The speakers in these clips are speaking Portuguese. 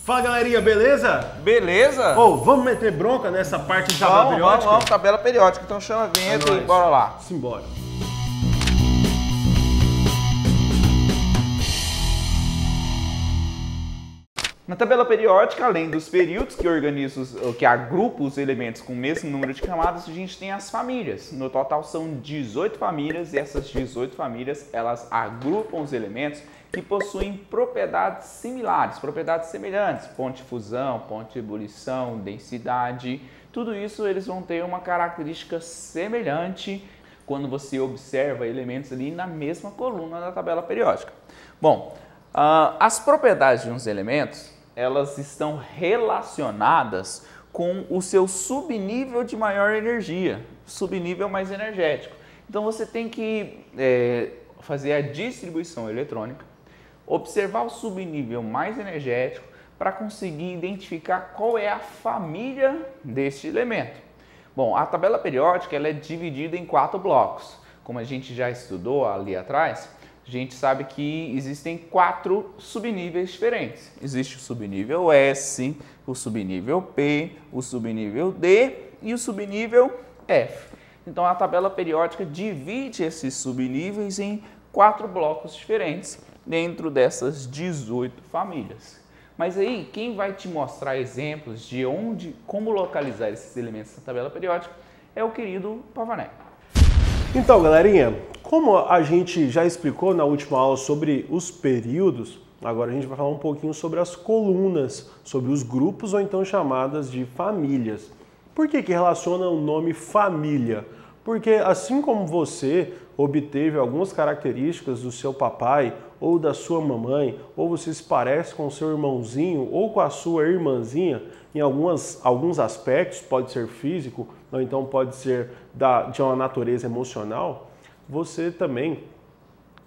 Fala, galerinha, beleza? Beleza? Vamos meter bronca nessa parte de tabela periódica? Vamos, tabela periódica. Então chama a vinheta e bora lá. Simbora. Na tabela periódica, além dos períodos que agrupam os elementos com o mesmo número de camadas, a gente tem as famílias. No total são 18 famílias e essas 18 famílias, elas agrupam os elementos que possuem propriedades similares, propriedades semelhantes, ponto de fusão, ponto de ebulição, densidade, tudo isso eles vão ter uma característica semelhante quando você observa elementos ali na mesma coluna da tabela periódica. Bom, as propriedades de uns elementos, elas estão relacionadas com o seu subnível de maior energia, subnível mais energético. Então você tem que fazer a distribuição eletrônica, observar o subnível mais energético para conseguir identificar qual é a família deste elemento. Bom, a tabela periódica ela é dividida em 4 blocos. Como a gente já estudou ali atrás, a gente sabe que existem 4 subníveis diferentes. Existe o subnível S, o subnível P, o subnível D e o subnível F. Então a tabela periódica divide esses subníveis em 4 blocos diferentes dentro dessas 18 famílias. Mas aí, quem vai te mostrar exemplos de como localizar esses elementos na tabela periódica é o querido Pavané. Então, galerinha, como a gente já explicou na última aula sobre os períodos, agora a gente vai falar um pouquinho sobre as colunas, sobre os grupos ou então chamadas de famílias. Por que relaciona o nome família? Porque assim como você obteve algumas características do seu papai ou da sua mamãe, ou você se parece com o seu irmãozinho ou com a sua irmãzinha, em alguns aspectos, pode ser físico, ou então pode ser de uma natureza emocional, você também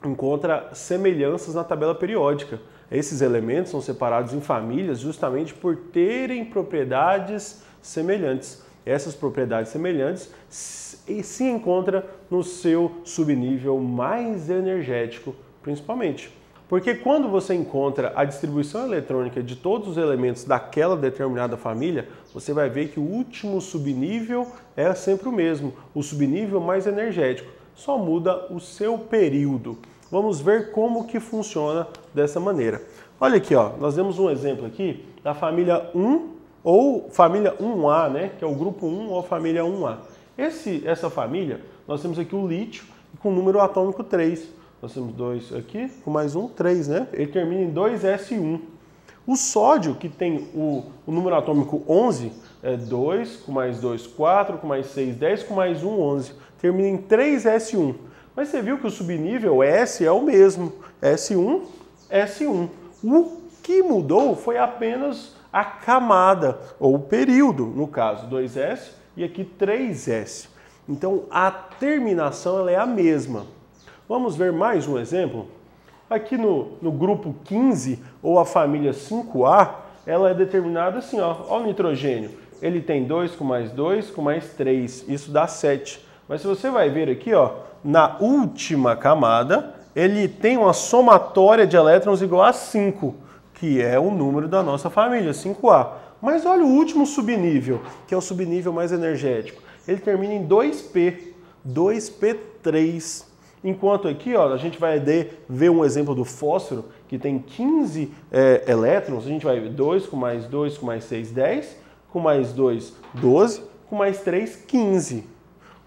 encontra semelhanças na tabela periódica. Esses elementos são separados em famílias justamente por terem propriedades semelhantes. Essas propriedades semelhantes se encontram no seu subnível mais energético, principalmente. Porque quando você encontra a distribuição eletrônica de todos os elementos daquela determinada família, você vai ver que o último subnível é sempre o mesmo, o subnível mais energético, só muda o seu período. Vamos ver como que funciona dessa maneira. Olha aqui, ó, nós temos um exemplo aqui da família 1 ou família 1A, né, que é o grupo 1 ou família 1A. Essa família, nós temos aqui o lítio com o número atômico 3. Nós temos 2 aqui, com mais um, 3, né? Ele termina em 2s1. O sódio, que tem o número atômico 11, é 2, com mais 2, 4, com mais 6, 10, com mais 1, 11. Termina em 3s1. Mas você viu que o subnível S é o mesmo, S1, S1. O que mudou foi apenas a camada, ou o período, no caso, 2s e aqui 3s. Então, a terminação ela é a mesma. Vamos ver mais um exemplo? Aqui no grupo 15, ou a família 5A, ela é determinada assim, ó o nitrogênio. Ele tem 2 com mais 2 com mais 3, isso dá 7. Mas se você vai ver aqui, ó, na última camada, ele tem uma somatória de elétrons igual a 5, que é o número da nossa família, 5A. Mas olha o último subnível, que é o subnível mais energético. Ele termina em 2P, 2P3. Enquanto aqui, ó, a gente vai ver um exemplo do fósforo, que tem 15 elétrons, a gente vai ver 2 com mais 2 com mais 6, 10, com mais 2, 12, com mais 3, 15.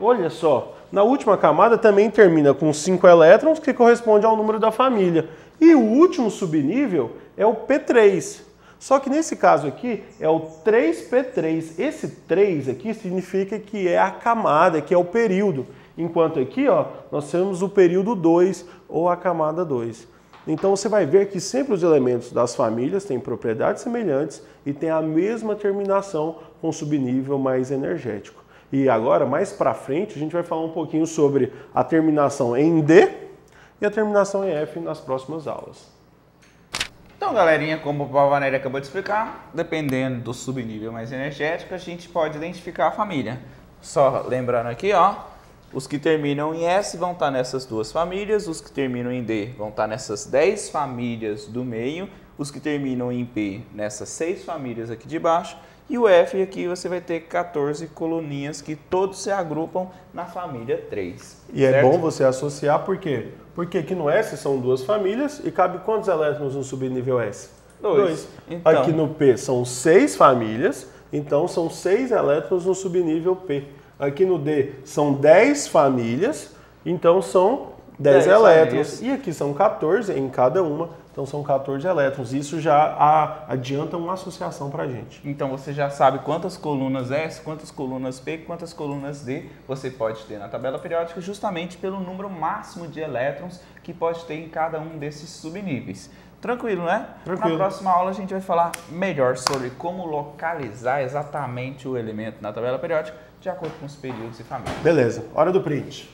Olha só, na última camada também termina com 5 elétrons, que corresponde ao número da família. E o último subnível é o P3. Só que nesse caso aqui é o 3P3. Esse 3 aqui significa que é a camada, que é o período. Enquanto aqui, ó, nós temos o período 2 ou a camada 2. Então você vai ver que sempre os elementos das famílias têm propriedades semelhantes e têm a mesma terminação com o subnível mais energético. E agora, mais para frente, a gente vai falar um pouquinho sobre a terminação em D e a terminação em F nas próximas aulas. Então, galerinha, como o Pavané acabou de explicar, dependendo do subnível mais energético, a gente pode identificar a família. Só lembrando aqui, ó, os que terminam em S vão estar nessas duas famílias, os que terminam em D vão estar nessas 10 famílias do meio, os que terminam em P nessas 6 famílias aqui de baixo, e o F aqui você vai ter 14 coluninhas que todos se agrupam na família 3. E é bom você associar, por quê? Porque aqui no S são 2 famílias e cabe quantos elétrons no subnível S? 2. Então, aqui no P são 6 famílias, então são 6 elétrons no subnível P. Aqui no D são 10 famílias, então são 10 elétrons. Famílias. E aqui são 14 em cada uma, então são 14 elétrons. Isso já adianta uma associação para a gente. Então você já sabe quantas colunas S, quantas colunas P, quantas colunas D você pode ter na tabela periódica, justamente pelo número máximo de elétrons que pode ter em cada um desses subníveis. Tranquilo, né? Tranquilo. Na próxima aula a gente vai falar melhor sobre como localizar exatamente o elemento na tabela periódica de acordo com os períodos e famílias. Beleza, hora do print.